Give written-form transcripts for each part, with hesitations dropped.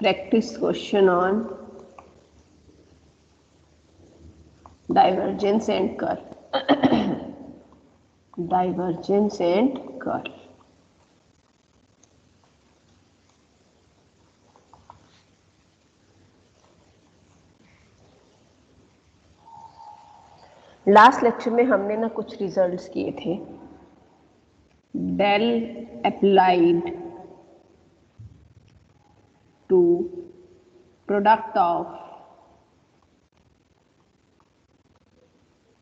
practice question on divergence and curl. Divergence and curl. Last lecture में हमने ना कुछ रिजल्ट्स किए थे. Del applied to product of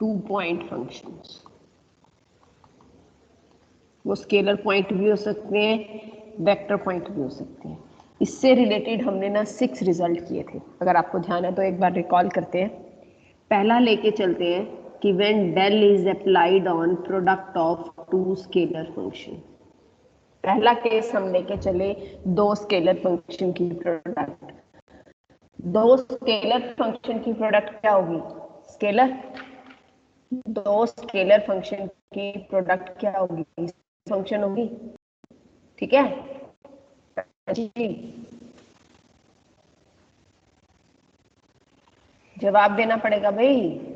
2 point functions. वो स्केलर पॉइंट भी हो सकते हैं, वेक्टर पॉइंट भी हो सकते हैं. इससे रिलेटेड हमने ना 6 रिजल्ट किए थे. अगर आपको ध्यान है तो एक बार रिकॉल करते हैं. पहला लेके चलते हैं कि when del is applied on product of 2 scalar function. पहला केस हम लेके चले 2 स्केलर फंक्शन की प्रोडक्ट. 2 स्केलर फंक्शन की प्रोडक्ट क्या होगी? स्केलर. 2 स्केलर फंक्शन की प्रोडक्ट क्या होगी? फंक्शन होगी. ठीक है जी, जवाब देना पड़ेगा भाई.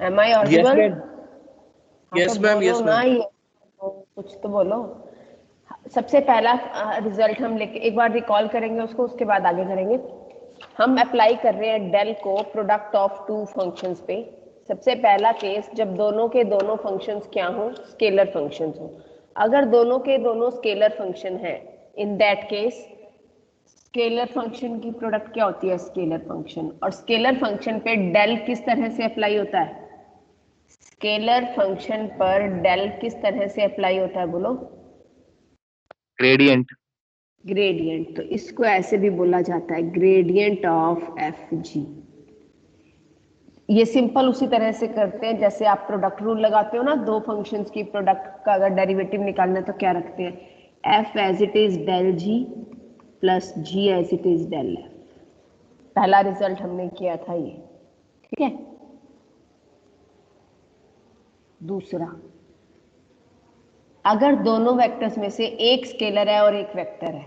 Am I audible? Yes ma'am. Yes ma'am. कुछ तो बोलो. सबसे पहला रिजल्ट हम लेके एक बार रिकॉल करेंगे उसको, उसके बाद आगे करेंगे. हम अप्लाई कर रहे हैं डेल को प्रोडक्ट ऑफ 2 फंक्शंस पे. सबसे पहला केस जब दोनों के दोनों फंक्शंस क्या हो? स्केलर फंक्शंस हो. अगर दोनों के दोनों स्केलर फंक्शन है, in that case scalar function की प्रोडक्ट क्या होती है? Scalar function. और स्केलर फंक्शन पे डेल किस तरह से अप्लाई होता है? स्केलर फंक्शन पर डेल किस तरह से अप्लाई होता है? बोलो. ग्रेडियंट. ग्रेडियंट. तो इसको ऐसे भी बोला जाता है ग्रेडियंट ऑफ एफ जी. ये सिंपल उसी तरह से करते हैं जैसे आप प्रोडक्ट रूल लगाते हो ना. 2 फंक्शंस की प्रोडक्ट का अगर डेरिवेटिव निकालना है तो क्या रखते हैं? F as it is del G plus G as it is del F. पहला रिजल्ट हमने किया था ये. ठीक है. दूसरा, अगर दोनों वेक्टर्स में से एक स्केलर है और एक वेक्टर है,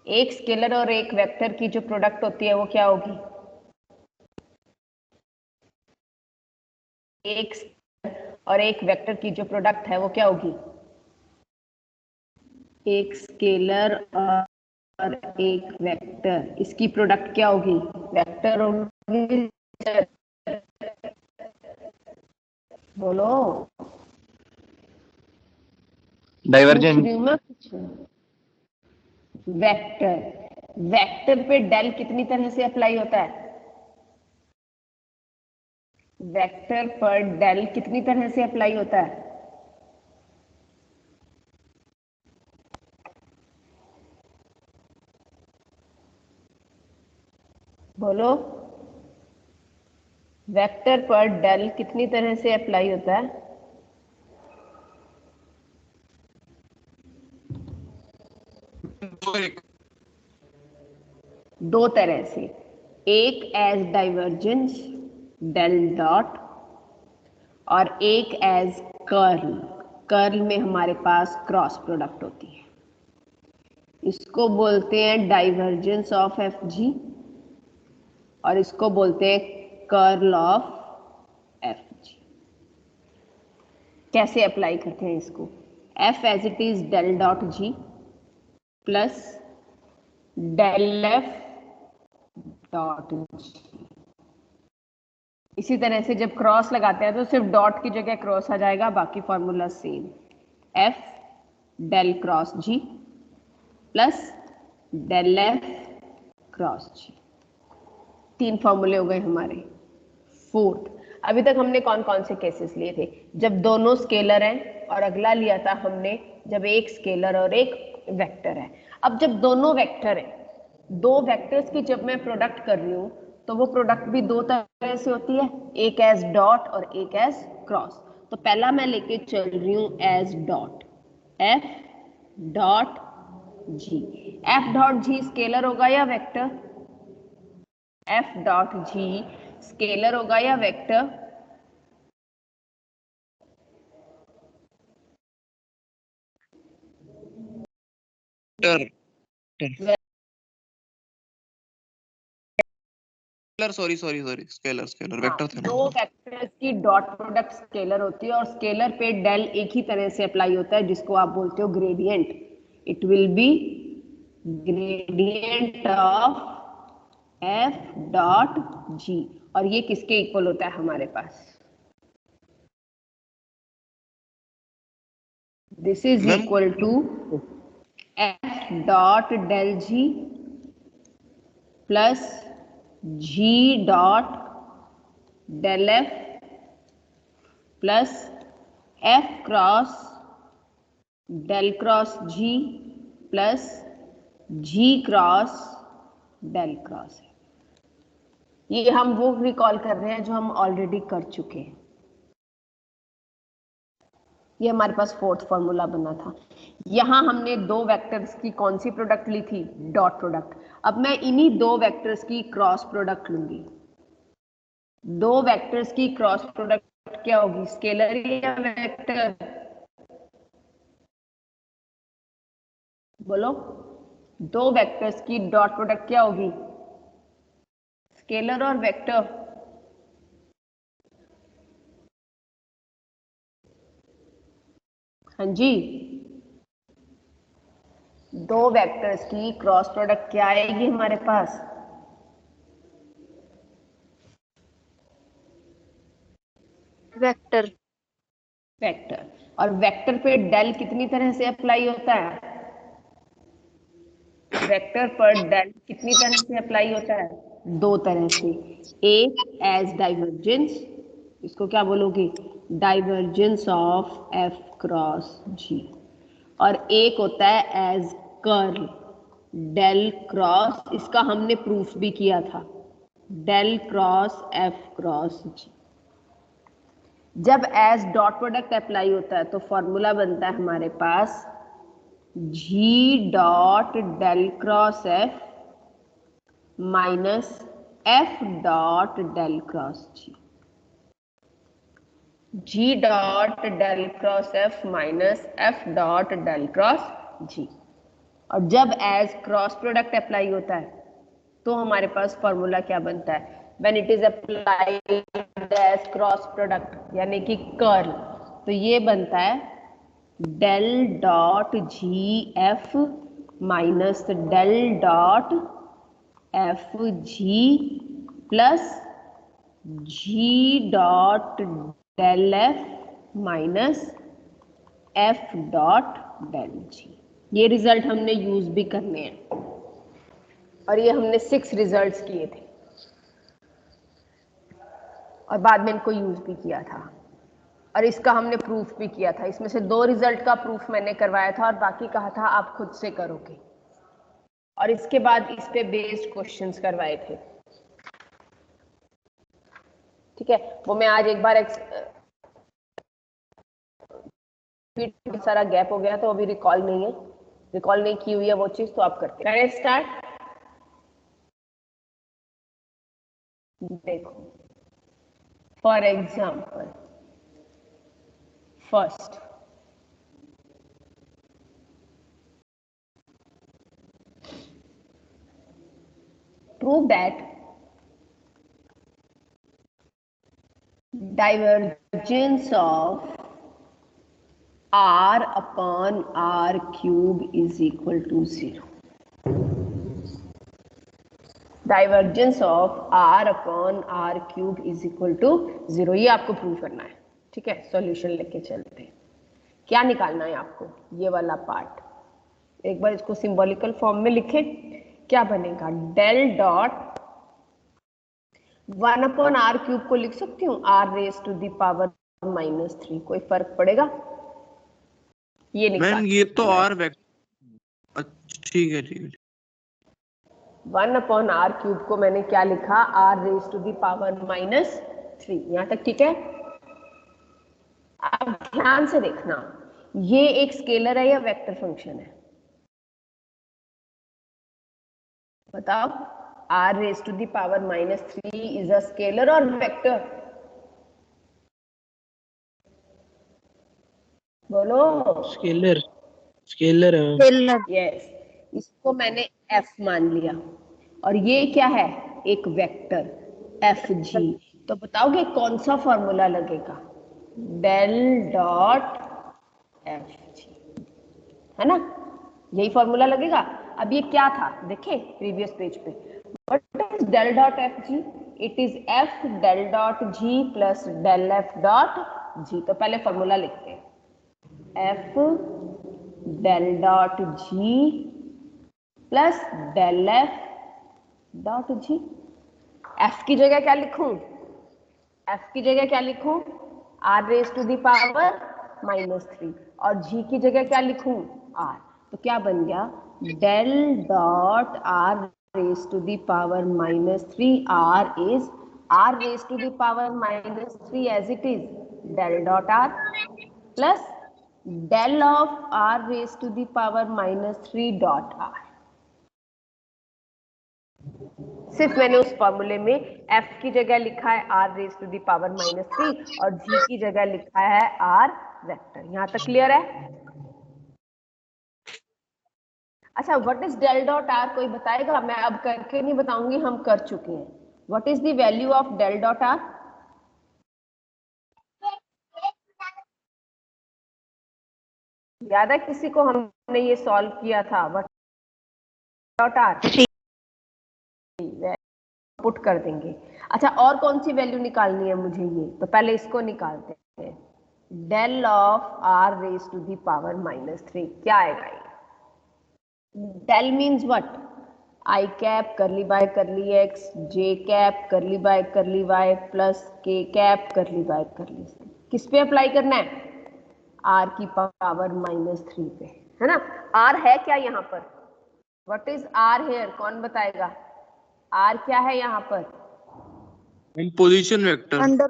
एक स्केलर और एक वेक्टर की जो प्रोडक्ट होती है वो क्या होगी? एक स्केलर और एक वेक्टर की जो प्रोडक्ट है वो क्या होगी? एक स्केलर और एक वेक्टर, इसकी प्रोडक्ट क्या होगी? वेक्टर होगी. बोलो. डाइवर्जेंट. वेक्टर. वेक्टर पे डेल कितनी तरह से अप्लाई होता है? वेक्टर पर डेल कितनी तरह से अप्लाई होता है? बोलो. वेक्टर पर डेल कितनी तरह से अप्लाई होता है? दो तरह से. एक एज डाइवर्जेंस डेल डॉट और एक एज कर्ल. कर्ल में हमारे पास क्रॉस प्रोडक्ट होती है. इसको बोलते हैं डाइवर्जेंस ऑफ एफ जी और इसको बोलते हैं कर्ल ऑफ एफ जी. कैसे अप्लाई करते हैं इसको? F as it is del dot G plus del F dot G. इसी तरह से जब क्रॉस लगाते हैं तो सिर्फ डॉट की जगह क्रॉस आ जाएगा, बाकी formula same. F del cross G plus del F cross G. 3 फॉर्मूले हो गए हमारे. फोर्थ, अभी तक हमने कौन कौन से केसेस लिए थे? जब दोनों स्केलर हैं, और अगला लिया था हमने जब एक स्केलर और एक वेक्टर है. अब जब दोनों वेक्टर हैं, 2 वेक्टर्स की जब मैं प्रोडक्ट कर रही हूं तो वो प्रोडक्ट भी 2 तरह से होती है, एक एज डॉट और एक एज क्रॉस. तो पहला मैं लेके चल रही हूं as dot. F dot G. F dot G scalar होगा या vector? F dot G scalar होगा या वेक्टर? स्केलर वेक्टर थे ना। दो वेक्टर्स की डॉट प्रोडक्ट स्केलर होती है और स्केलर पे डेल एक ही तरह से अप्लाई होता है जिसको आप बोलते हो gradient. It will be gradient of f dot g और ये किसके इक्वल होता है हमारे पास? This is equal to f dot del g plus g dot del f plus f cross del cross g plus g cross del cross है. ये हम वो रिकॉल कर रहे हैं जो हम ऑलरेडी कर चुके हैं. ये हमारे पास फोर्थ फॉर्मूला बना था. यहां हमने दो वेक्टर्स की कौन सी प्रोडक्ट ली थी? Dot product. अब मैं इन्हीं दो वेक्टर्स की क्रॉस प्रोडक्ट लूंगी. दो वेक्टर्स की क्रॉस प्रोडक्ट क्या होगी? स्केलर या वेक्टर? बोलो. दो वेक्टर्स की डॉट प्रोडक्ट क्या होगी? स्केलर और वेक्टर? हाँ जी. दो वेक्टर्स की क्रॉस प्रोडक्ट क्या आएगी हमारे पास? वेक्टर. वेक्टर. और वेक्टर पे डेल कितनी तरह से अप्लाई होता है? वेक्टर पर डेल कितनी तरह से अप्लाई होता है? दो तरह से. एक एज डाइवर्जेंस, इसको क्या बोलोगे? Divergence of F cross G. और एक होता है एज कर्ल डेल क्रॉस, इसका हमने प्रूफ भी किया था, डेल क्रॉस एफ क्रॉस जी. जब एज डॉट प्रोडक्ट अप्लाई होता है तो फॉर्मूला बनता है हमारे पास G dot del cross F minus F dot del cross G. G dot del cross F minus F dot del cross G. और जब एज क्रॉस प्रोडक्ट अप्लाई होता है तो हमारे पास फॉर्मूला क्या बनता है? When it is applied as cross product यानी कि कर्ल, तो ये बनता है del dot G F minus del dot F G plus G dot del F minus F dot del G. ये रिजल्ट हमने यूज भी करने हैं और ये हमने 6 रिजल्ट्स किए थे और बाद में इनको यूज भी किया था और इसका हमने प्रूफ भी किया था. इसमें से 2 रिजल्ट का प्रूफ मैंने करवाया था और बाकी कहा था आप खुद से करोगे. और इसके बाद इस पे बेस्ड क्वेश्चंस करवाए थे. ठीक है, वो मैं आज एक बार सारा गैप हो गया तो अभी रिकॉल नहीं है, रिकॉल नहीं की हुई है वो चीज, तो आप करते हैं. Let's start. देखो for example, first prove that divergence of r upon r cube is equal to 0. Divergence of r upon r cube is equal to 0. ये आपको प्रूव करना है. ठीक है, सॉल्यूशन लेके चलते हैं. क्या निकालना है आपको? ये वाला पार्ट. एक बार इसको सिंबॉलिकल फॉर्म में लिखें. क्या बनेगा? Del dot 1 upon R cube को लिख सकती हूँ r raise to the power -3. कोई फर्क पड़ेगा? ये निकाल. मैम ये तो r वेक्टर. ठीक है ठीक है. 1 अपॉन आर क्यूब को मैंने क्या लिखा? r raise to the power -3. यहां तक ठीक है? अब ध्यान से देखना, ये एक स्केलर है या वेक्टर फंक्शन है? बताओ. r raise to the power -3 is a scalar और वेक्टर? बोलो. स्केलर. स्केलर है. स्केलर. यस. इसको मैंने f मान लिया और ये क्या है, एक वेक्टर एफ जी। तो बताओगे कौन सा फॉर्मूला लगेगा, डेल डॉट एफ जी, है ना, यही फॉर्मूला लगेगा। अब ये क्या था देखे प्रीवियस पेज पे, what is del dot F G, it is F del dot G plus del F dot G. तो पहले फॉर्मूला लिखते हैं, F del dot G plus del F dot G. F की जगह क्या लिखूं, एफ की जगह क्या लिखूं, R raise to the power -3 और जी की जगह क्या लिखूं, आर। तो क्या बन गया, del dot R raise to the power -3, R is R raise to the power -3 as it is del dot R plus del of R raise to the power -3 dot R. सिर्फ मैंने उस फॉर्मूले में f की जगह लिखा है r raise to the power -3 और g की जगह लिखा है r वेक्टर। यहां तक क्लियर है। अच्छा, what is del dot r, कोई बताएगा? मैं अब करके नहीं बताऊंगी, हम कर चुके हैं। What is the value of del dot r? याद है किसी को, हमने ये सॉल्व किया था, व्हाट डॉट r पुट कर देंगे। अच्छा, और कौन सी वैल्यू निकालनी है मुझे, ये तो पहले इसको निकालते हैं, del of R raise to the power -3 क्या आएगा ये, del means what, I cap curly by curly X, J cap curly by curly Y plus K cap curly by curly Z. किस पे अप्लाई करना है, आर की power -3 पे, है ना। आर है क्या यहाँ पर, व्हाट इज आर हेयर, कौन बताएगा, आर क्या है यहाँ पर, position vector. Under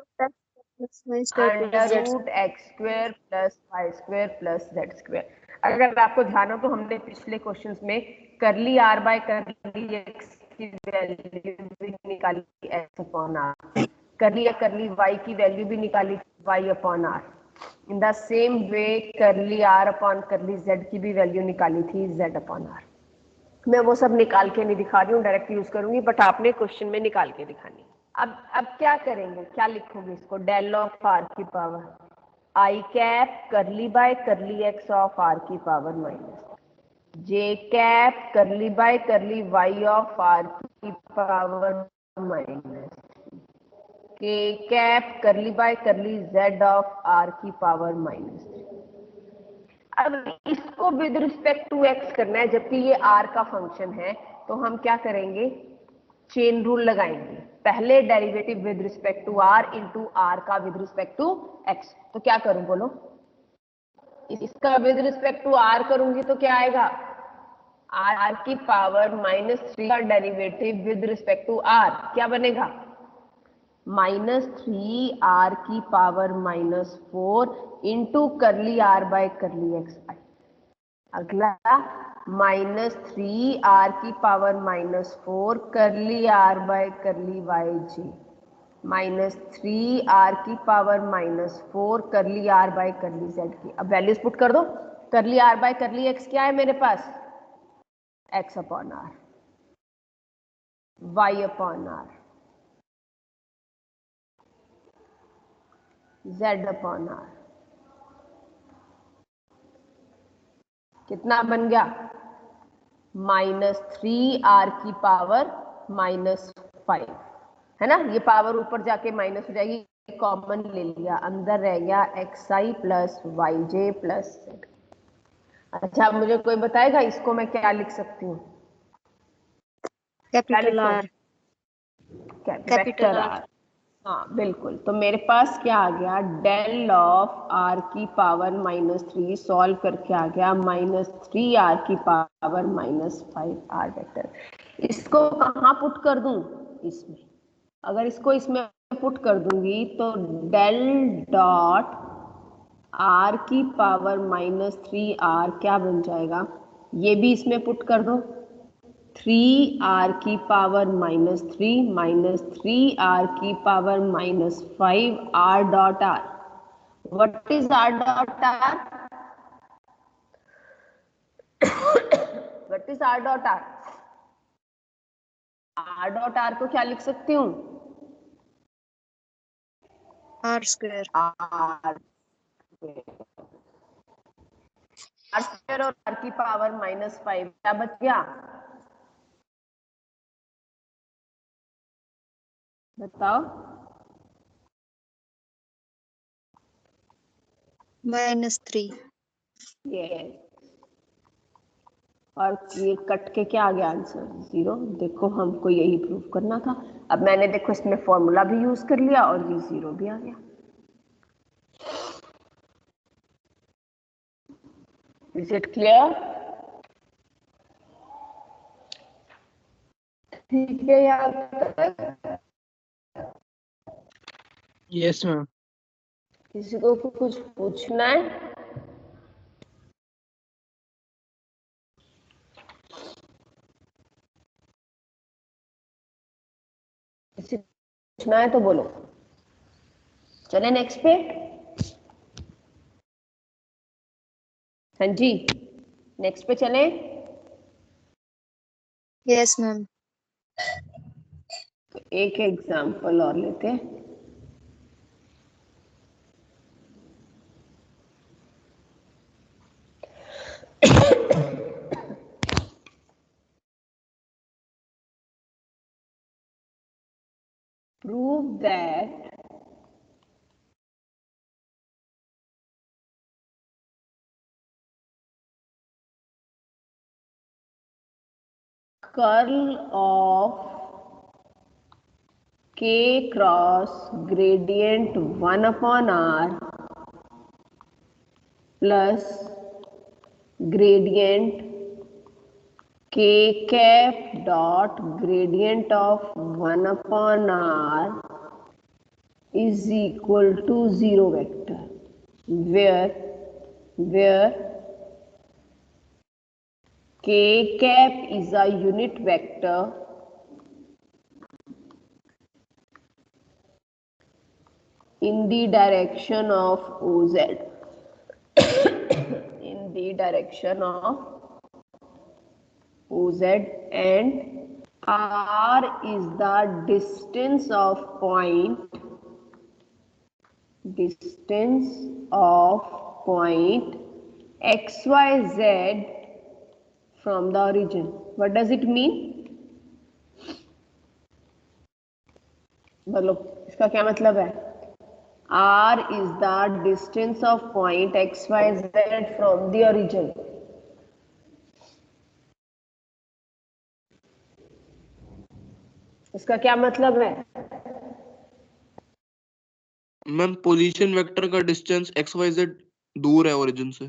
root X square plus Y square plus Z square. अगर आपको ध्यान हो तो हमने पिछले क्वेश्चंस में curly R by curly X की वैल्यू भी निकाली X upon R, curly Y की वैल्यू भी निकाली Y upon R. In the same way curly R upon करली जेड की भी वैल्यू निकाली थी जेड अपॉन आर। मैं वो सब निकाल के नहीं दिखा रही हूँ, डायरेक्ट यूज करूंगी, बट आपने क्वेश्चन में निकाल के दिखानी। अब क्या करेंगे, क्या लिखोगे इसको, डेल ऑफ आर की power I cap curly by curly X of R की power minus J cap curly by curly Y of R की power minus K cap curly by curly Z of R की power -3। अब इसको with respect to x करना है, जबकि ये are का फंक्शन है, तो हम क्या करेंगे, चेन रूल लगाएंगे, पहले derivative with respect to R into R का विद रिस्पेक्ट टू एक्स। तो क्या करूं बोलो, इसका विद रिस्पेक्ट टू आर करूंगी तो क्या आएगा, आर की पावर -3 का derivative with respect to R क्या बनेगा, -3 आर की power -4 into curly R by curly X I. अगला -3 आर की power -4 curly R by curly Y J, -3 R की power -4 curly R by curly Z की। अब वैल्यूज पुट कर दो, करली आर बाय करली एक्स क्या है मेरे पास, X upon R, Y upon R, Z upon R. कितना बन गया, -3 आर की पावर -5, है ना। ये पावर ऊपर जाके माइनस हो जाएगी, कॉमन ले लिया, अंदर रह गया X I plus Y J plus Z. अच्छा, मुझे कोई बताएगा इसको मैं क्या लिख सकती हूँ, कैपिटल आर, कैपिटल आर। हाँ बिल्कुल, तो मेरे पास क्या आ गया, डेल ऑफ आर की पावर -3 सॉल्व करके आ गया -3 आर की पावर -5 आर वेक्टर। इसको कहाँ पुट कर दूं, इसमें। अगर इसको इसमें पुट कर दूंगी तो डेल डॉट आर की पावर -3 आर क्या बन जाएगा, ये भी इसमें पुट कर दो, 3 आर की पावर -3 आर की power -5 R dot R. What is R dot R, what what is R dot R? R dot R को क्या लिख सकती हूँ? R square. आर स्क्वायर और आर की पावर -5, क्या बच गया? बताओ। -3। यस। और ये कट के क्या आ गया आंसर? 0। देखो हमको यही प्रूव करना था। अब मैंने देखो इसमें फॉर्मूला भी यूज कर लिया और ये 0 भी आ गया। Is it clear? ठीक है यार। Yes ma'am. किसी को कुछ पूछना है? किसी को पूछना है तो बोलो। चले नेक्स्ट पे। हाँ जी, नेक्स्ट पे चले। Yes ma'am. तो एक एग्जांपल और लेते हैं। Prove that curl of k cross gradient 1 upon r plus gradient k cap dot gradient of 1 upon r is equal to 0 vector, where k cap is a unit vector in the direction of OZ. In the direction of OZ, and R is the distance of point XYZ from the origin. What does it mean? बोलो, इसका क्या मतलब है? R is the distance of point XYZ from the origin. इसका क्या मतलब है? Ma'am position vector का डिस्टेंस XYZ दूर है ओरिजिन से।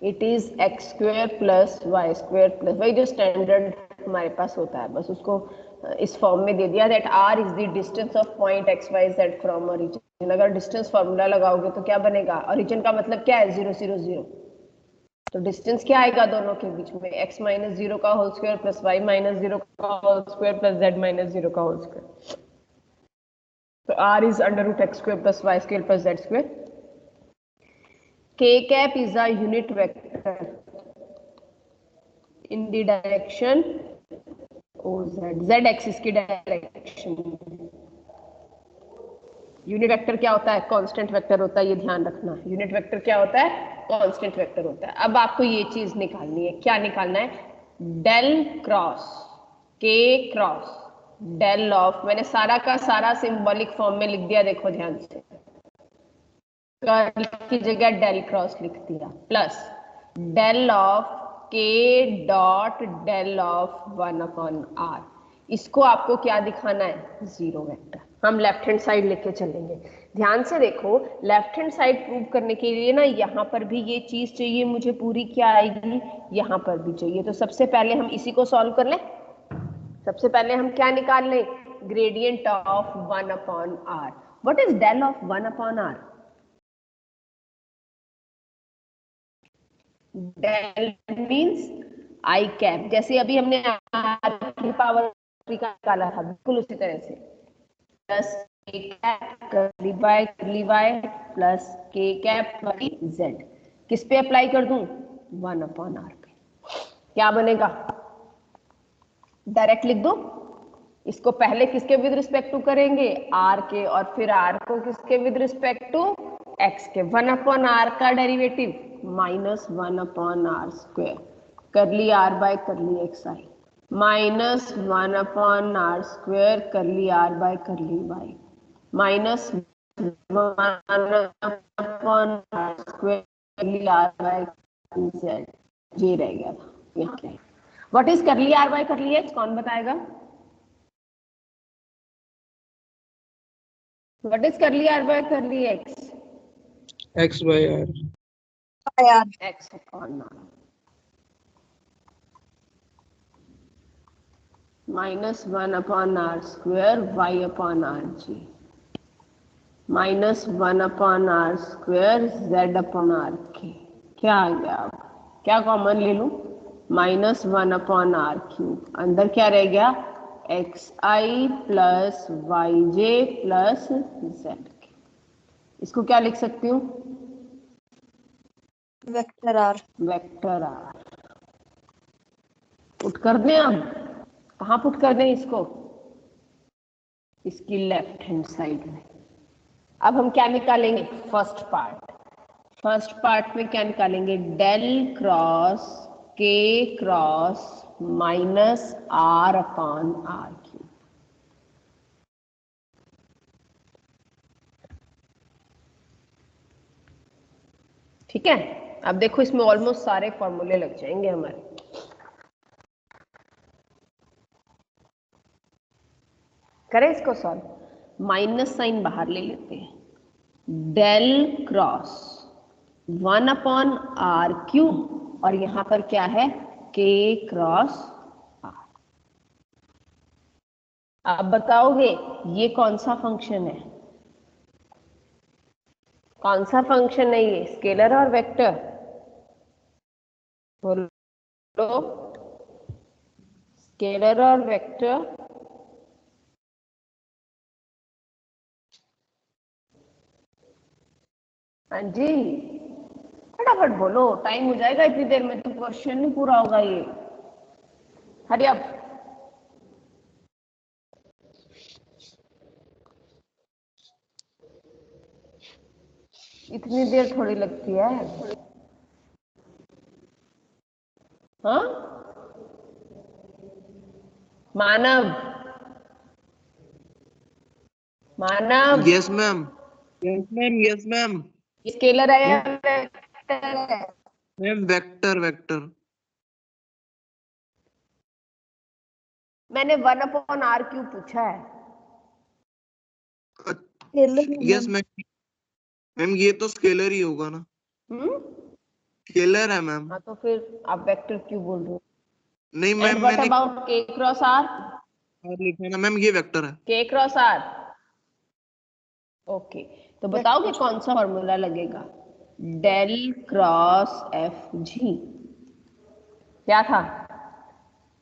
It is x square plus Y square plus, वही जो स्टैंडर्ड हमारे पास होता है, बस उसको इस फॉर्म में दे दिया that r is the distance of point XYZ from origin. अगर डिस्टेंस फॉर्मूला लगाओगे तो क्या बनेगा? ओरिजिन का मतलब क्या है? 0 0 0। तो डिस्टेंस क्या आएगा दोनों के बीच में? x माइनस 0 का whole square plus y minus 0 का whole square plus z minus 0 का होल स्क्वायर। तो r is under root x square plus y square plus z square. K cap is a unit vector in the direction OZ, z axis की direction. Unit vector क्या होता है? Constant vector होता है, ये ध्यान रखना। यूनिट वेक्टर क्या होता है? कांस्टेंट वेक्टर होता है। अब आपको ये चीज निकालनी है। क्या निकालना है? Del cross K cross del of, मैंने सारा का सारा सिंबॉलिक फॉर्म में लिख दिया, देखो ध्यान से। कर्ल की जगह डेल क्रॉस लिख दिया, plus del of K dot del of 1 upon R. इसको आपको क्या दिखाना है? 0 वेक्टर। हम लेफ्ट हैंड साइड लेके चलेंगे। ध्यान से देखो, लेफ्ट हैंड साइड प्रूव करने के लिए ना यहाँ पर भी ये चीज चाहिए मुझे पूरी, क्या आएगी? यहाँ पर भी चाहिए। तो सबसे पहले हम इसी को सॉल्व कर लें। सबसे पहले हम क्या निकाल लें? Gradient of 1 upon R. What is del of 1 upon R? Del means I cap, जैसे अभी हमने आर की पावर निकाला था, बिल्कुल उसी तरह से। प्लस के कैप करली Y plus K cap Z. किस पे अप्लाई कर दूं? 1 अपॉन आर पे। क्या बनेगा? डायरेक्ट लिख दो। इसको पहले किसके विद रिस्पेक्ट टू करेंगे? आर के, और फिर आर को किसके विद रिस्पेक्ट टू? एक्स के। 1/r का derivative minus 1/r square curly R by curly X I, minus 1/r square curly R by curly Y, minus 1/r square curly R by Z. ये रह गया था यहाँ पे। What is curly R by curly X? कौन बताएगा? What is curly R by curly X? x by r. X upon R minus 1/r square Y upon R G, minus 1/r square Z upon are के। क्या आ गया? अब क्या common ले लूं? Minus 1/r cube, अंदर क्या रह गया? X I plus Y J plus Z K. इसको क्या लिख सकती हूँ? Vector R. Vector R. Put कर दें अब? कहाँ पुट कर दें इसको? इसकी लेफ्ट हैंड साइड में। अब हम क्या निकालेंगे? First part. फर्स्ट पार्ट में क्या निकालेंगे? Del cross K cross minus R upon R cube. ठीक है, अब देखो इसमें ऑलमोस्ट सारे फॉर्मूले लग जाएंगे हमारे। करें इसको सॉल्व? माइनस साइन बाहर ले लेते हैं। डेल क्रॉस 1/r क्यूब, और यहां पर क्या है? k cross r। अब बताओगे ये कौन सा फंक्शन है? कौन सा फंक्शन है ये? स्केलर और वेक्टर? बोलो, स्केलर और वेक्टर? हाँ जी, फटाफट बोलो, टाइम हो जाएगा इतनी देर में तो क्वेश्चन नहीं पूरा होगा ये। Hurry up. इतनी देर थोड़ी लगती है। हाँ मानव, मानव, Yes ma'am. Yes ma'am. Yes ma'am. Scalar है या वेक्टर है? Ma'am vector vector. मैंने 1/r क्यूब पूछा है। Yes ma'am. मैम ये तो स्केलर ही होगा ना? स्केलर है मैम। हाँ तो फिर आप वेक्टर क्यों बोल रहे हो? नहीं एंड मैम व्हाट मैंने अबाउट k क्रॉस r? लिखा है ना मैम, ये वेक्टर है। k cross r। ओके, तो बताओगे कौन सा फॉर्मूला लगेगा? Del cross F G. क्या था?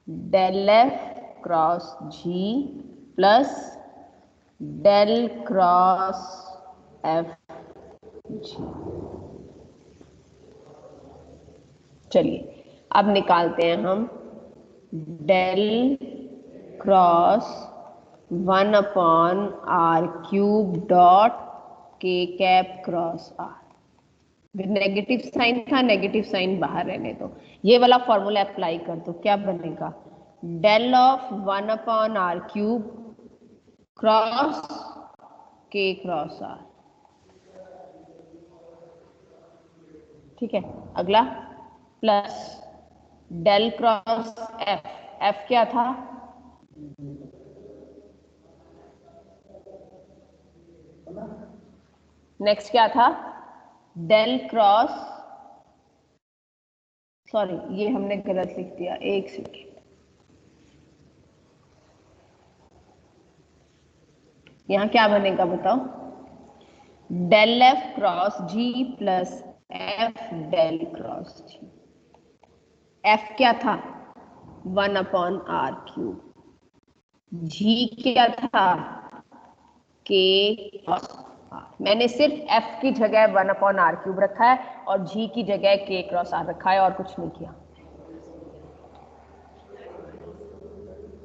Del F cross G plus del cross F G. चलिए अब निकालते हैं हम del cross 1/r cube dot k cap cross r। Negative sign था, नेगेटिव साइन बाहर रहने दो। ये वाला फॉर्मूला अप्लाई कर दो। क्या बनेगा? Del of 1/r cube cross k cross r। ठीक है, अगला plus del cross F. F क्या था? नेक्स्ट क्या था? डेल क्रॉस, सॉरी ये हमने गलत लिख दिया, एक सेकेंड। यहाँ क्या बनेगा बताओ? Del F cross G plus F del cross G. F क्या था? 1/r cube. जी क्या था? k cross r। मैंने सिर्फ f की जगह 1/r क्यूब रखा है और g की जगह k क्रॉस r रखा है और कुछ नहीं किया।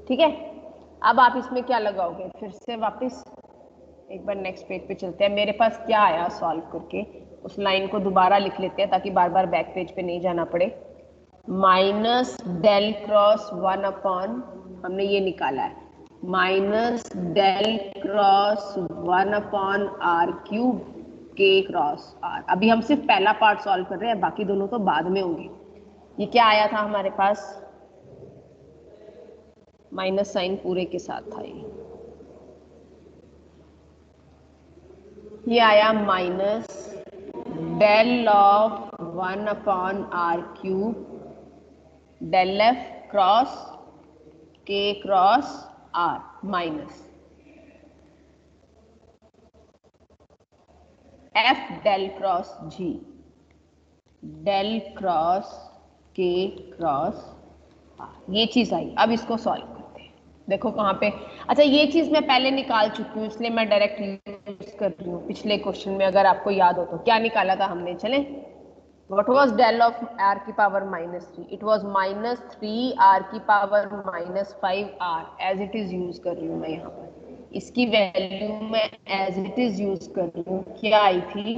ठीक है, अब आप इसमें क्या लगाओगे, फिर से वापस एक बार नेक्स्ट पेज पे चलते हैं। मेरे पास क्या आया सॉल्व करके, उस लाइन को दोबारा लिख लेते हैं ताकि बार बार बैक पेज पे नहीं जाना पड़े। माइनस डेल क्रॉस 1 अपॉन, हमने ये निकाला है, minus del cross 1 upon R cube K cross R. अभी हम सिर्फ पहला पार्ट सॉल्व कर रहे हैं, बाकी दोनों तो बाद में होंगे। ये क्या आया था हमारे पास, माइनस साइन पूरे के साथ था ये आया minus del of 1 upon R cube del F cross K cross R minus F del cross G del cross K cross R. ये चीज आई। अब इसको सॉल्व करते हैं। देखो कहाँ पे, अच्छा ये चीज मैं पहले निकाल चुकी हूँ इसलिए मैं डायरेक्ट यूज कर रही हूँ। पिछले क्वेश्चन में अगर आपको याद हो तो क्या निकाला था हमने, चले, what was del of r की पावर -3, it was -3r की power -5r, as it is use कर रही हूँ मैं यहाँ पर। इसकी वैल्यू मैं as it is यूज कर रही हूँ। क्या आई थी,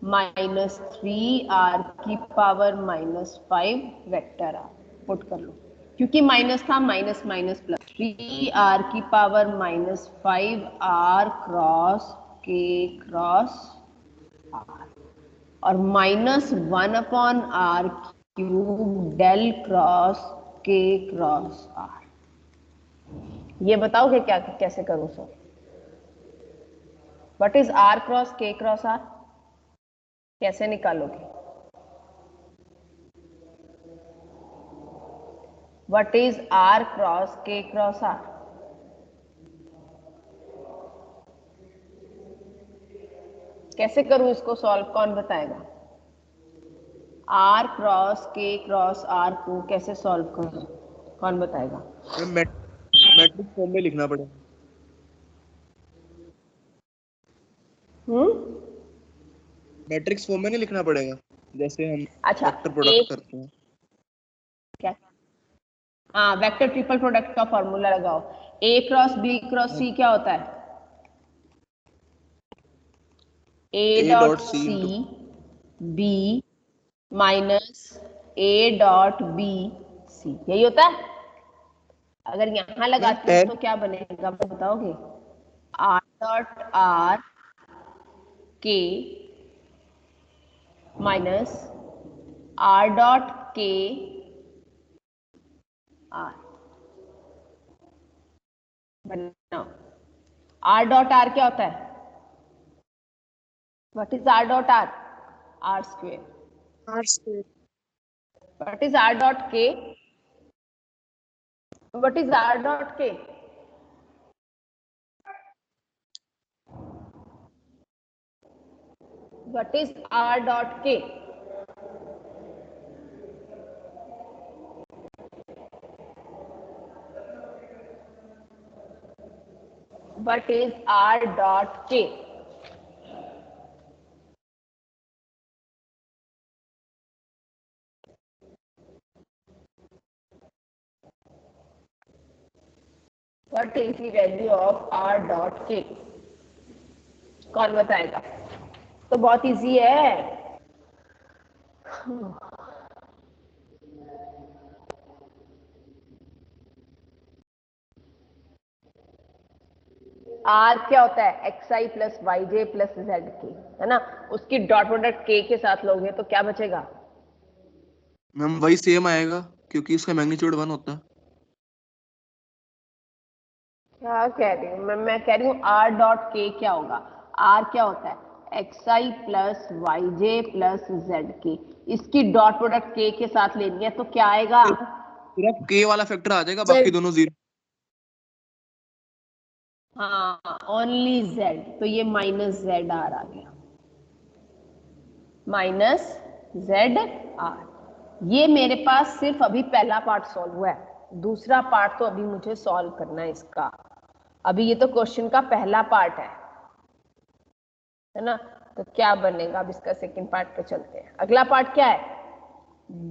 -3r की पावर -5 वेक्टर r, पुट कर लो, क्योंकि माइनस था, माइनस माइनस प्लस, 3r की power -5r cross K cross r और -1 upon R cube del cross K cross R. ये बताओगे क्या कैसे करूं sir, what is R cross K cross R, कैसे निकालोगे, what is R cross K cross R, कैसे करूं इसको सॉल्व, कौन बताएगा, R cross K cross R को कैसे सॉल्व करूं, कौन बताएगा। मैट्रिक्स फॉर्म में लिखना पड़ेगा। मैट्रिक्स फॉर्म में नहीं लिखना पड़ेगा, जैसे हम अच्छा वेक्टर प्रोडक्ट करते हैं। क्या, हाँ वेक्टर ट्रिपल प्रोडक्ट का फॉर्मूला लगाओ, A cross B cross C क्या होता है, A dot C B minus A dot B C, यही होता है। अगर यहां लगाती हूँ तो क्या बनेगा बताओगे, R dot R K minus R dot K R, बनाओ। आर डॉट आर क्या होता है, what is R dot R, R square, R square. What is R dot K, what is R dot K, what is R dot K, what is r dot k, what is the value of r dot k, कौन बताएगा, तो बहुत easy है। Are क्या होता है, X I plus Y J plus Z के, है ना, उसकी डॉट प्रोडक्ट के साथ लोगे तो क्या बचेगा, मैम वही सेम आएगा क्योंकि इसका मैग्नीट्यूड 1 होता है। क्या कह रही हूँ मैं कह रही हूँ आर डॉट के क्या होगा, आर क्या होता है, X I plus Y J plus Z के, इसकी डॉट प्रोडक्ट के साथ लेनी है तो क्या आएगा, सिर्फ के वाला फैक्टर आ जाएगा, बाकी दोनों जीरो। हाँ ओनली जेड, तो ये माइनस जेड आर आ गया, माइनस जेड आर। ये मेरे पास सिर्फ अभी पहला पार्ट सॉल्व हुआ है, दूसरा पार्ट तो अभी मुझे सॉल्व करना है इसका। अभी ये तो क्वेश्चन का पहला पार्ट है ना, तो क्या बनेगा, अब इसका सेकंड पार्ट पे चलते हैं। अगला पार्ट क्या है,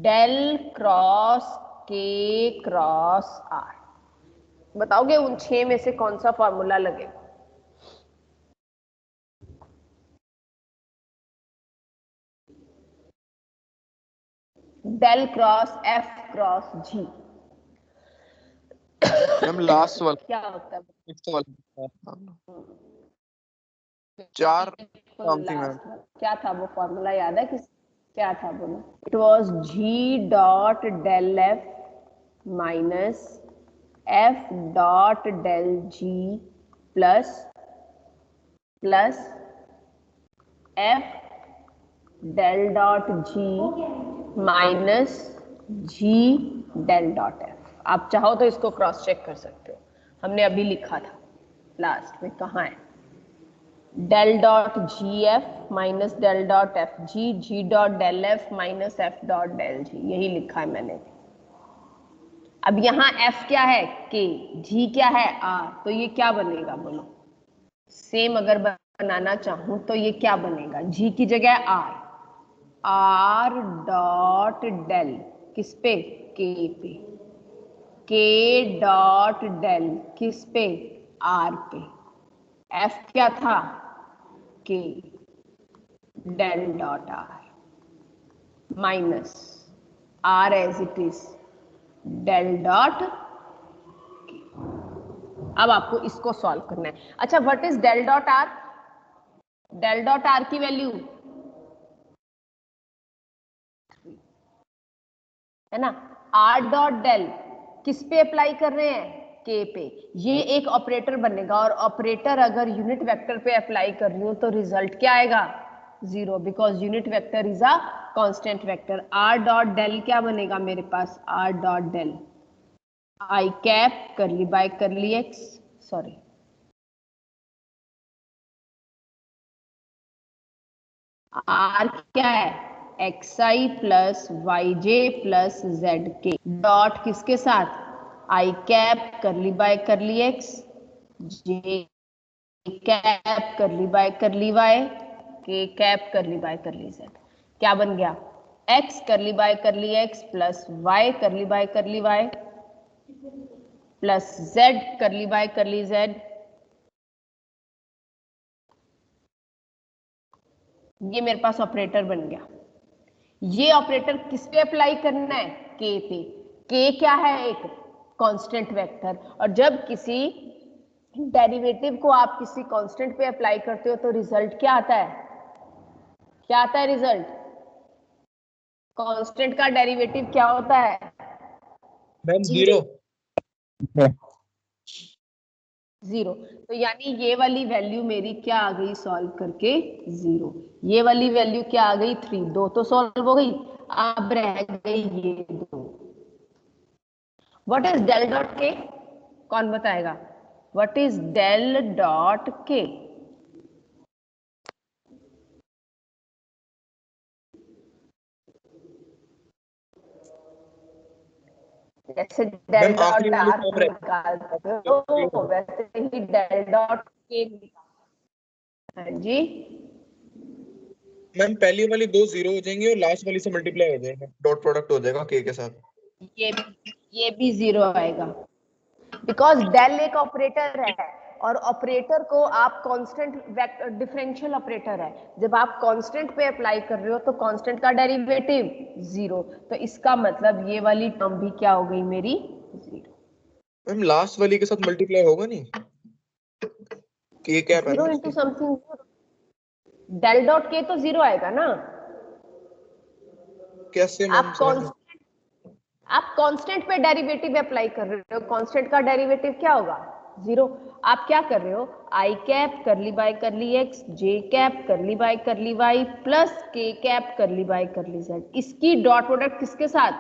del cross K cross are, बताओगे उन 6 में से कौन सा फॉर्मूला लगेगा? डेल क्रॉस एफ क्रॉस जी मैम लास्ट वाला क्या होता है? चार थी मैम। क्या था वो फॉर्मूला, याद है किस? क्या था बोलो? It was G dot del F minus F dot del G plus F del dot G minus G del dot F. आप चाहो तो इसको क्रॉस चेक कर सकते हो, हमने अभी लिखा था लास्ट में, कहाँ है? Del dot G F minus del dot F G, G dot del F minus F dot del G, यही लिखा है मैंने। अब यहाँ एफ क्या है? के। जी क्या है? आर। तो ये क्या बनेगा बोलो? सेम अगर बनाना चाहूं तो ये क्या बनेगा? जी की जगह आर, आर डॉट डेल किस पे? के पे। के डॉट डेल किस पे? आर पे। एफ क्या था? K del dot R minus R as it is del dot. अब आपको इसको सॉल्व करना है। अच्छा, what is del dot R? Del dot R की वैल्यू है ना। आर डॉट डेल किस पे अप्लाई कर रहे हैं? के पे। ये एक ऑपरेटर बनेगा, और ऑपरेटर अगर यूनिट वेक्टर पे अप्लाई कर रही हूं तो रिजल्ट क्या आएगा? 0, because unit vector is a constant vector. R dot del क्या बनेगा मेरे पास? R dot del I cap curly by curly X, sorry R क्या है? X I plus Y J plus Z K dot किसके साथ? I cap curly by curly X, J cap curly by curly Y, K cap curly by curly Z. क्या बन गया? X curly by curly X plus Y करली by curly Y plus Z curly by curly Z. ये मेरे पास operator बन गया। ये operator किस पे अप्लाई करना है? के पे। के क्या है? एक कांस्टेंट वेक्टर। और जब किसी डेरिवेटिव को आप किसी कांस्टेंट पे अप्लाई करते हो तो रिजल्ट क्या आता है? क्या आता है रिजल्ट? कांस्टेंट का डेरिवेटिव क्या होता है? मैम 0। 0। तो यानी ये वाली वैल्यू मेरी क्या आ गई सॉल्व करके? 0। ये वाली वैल्यू क्या आ गई? 3। 2 तो सॉल्व हो गई, अब रह गई ये 2। व्हाट इज डेल डॉट के? कौन बताएगा? व्हाट इज डेल डॉट के? जैसे डेल डॉट आर निकालते हो वैसे ही डेल डॉट के। हाँ जी। मैम पहली वाली 2 0 हो जाएंगी और लास्ट वाली से मल्टीप्लाई हो जाएगा, डॉट प्रोडक्ट हो जाएगा के साथ। ये भी 0 आएगा, बिकॉज डेल एक ऑपरेटर है, और ऑपरेटर को आप कांस्टेंट डिफरेंशियल ऑपरेटर है, जब आप कांस्टेंट पे अप्लाई कर रहे हो तो कांस्टेंट का डेरिवेटिव 0। तो इसका मतलब ये वाली टर्म भी क्या हो गई मेरी? 0। मैम लास्ट वाली के साथ मल्टीप्लाई होगा नहीं? के कैप है 0 ना इंटू इसकी? समथिंग, डेल डॉट के तो 0 आएगा ना। कैसे मैम? आप समझ नहीं। कांस्टेंट पे डेरिवेटिव अप्लाई कर रहे हो, कांस्टेंट का डेरिवेटिव क्या होगा? 0। आप क्या कर रहे हो? I cap curly by curly X, J cap curly by curly Y plus K cap curly by curly Z. इसकी डॉट प्रोडक्ट किसके साथ?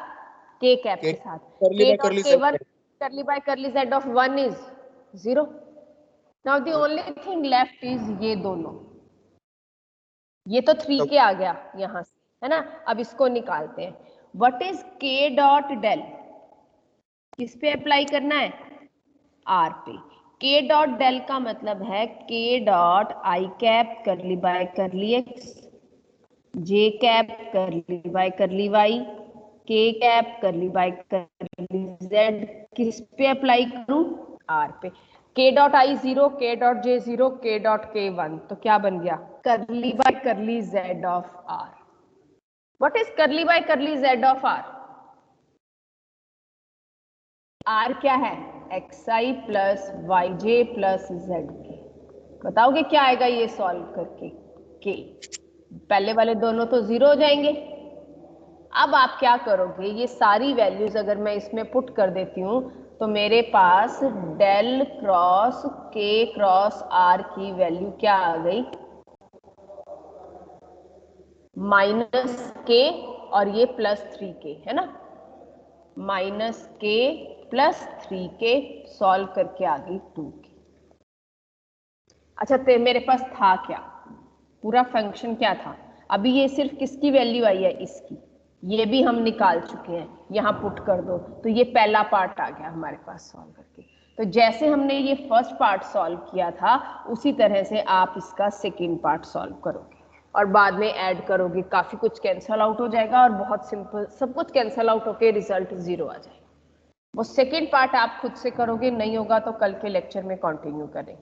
के कैप के साथ। करली के बाय डॉट करली के वन करली by curly Z of 1 is 0। Now the only thing left is ये दोनों। ये तो 3 के आ गया यहां से, है ना। अब इसको निकालते हैं। व्हाट इज के डॉट डेल? किस पे अप्लाई करना है? आर पे। के डॉट डेल का मतलब है K dot I cap curly by curly X, J cap curly by curly Y, K cap curly by curly Z. किस पे अप्लाई करूं? आर पे। k dot I 0, k dot J 0, k dot K 1, तो क्या बन गया करली by curly z of R. What is curly by curly z of R? R क्या है xi plus Y J plus Z K. बताओगे क्या आएगा ये सॉल्व करके? k, पहले वाले दोनों तो जीरो हो जाएंगे। अब आप क्या करोगे, ये सारी वैल्यूज अगर मैं इसमें पुट कर देती हूँ तो मेरे पास del cross K cross are की वैल्यू क्या आ गई, माइनस के और ये प्लस 3k है ना, माइनस के प्लस 3k सॉल्व करके आ गई 2k। अच्छा तो मेरे पास था क्या, पूरा फंक्शन क्या था, अभी ये सिर्फ किसकी वैल्यू आई है, इसकी, ये भी हम निकाल चुके हैं, यहाँ पुट कर दो तो ये पहला पार्ट आ गया हमारे पास सॉल्व करके। तो जैसे हमने ये फर्स्ट पार्ट सॉल्व किया था उसी तरह से आप इसका सेकेंड पार्ट सॉल्व करोगे और बाद में ऐड करोगे, काफी कुछ कैंसल आउट हो जाएगा और बहुत सिंपल सब कुछ कैंसल आउट होके रिजल्ट 0 आ जाएगा। वो सेकेंड पार्ट आप खुद से करोगे, नहीं होगा तो कल के लेक्चर में कंटिन्यू करें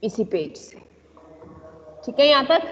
इसी पेज से। ठीक है यहाँ तक?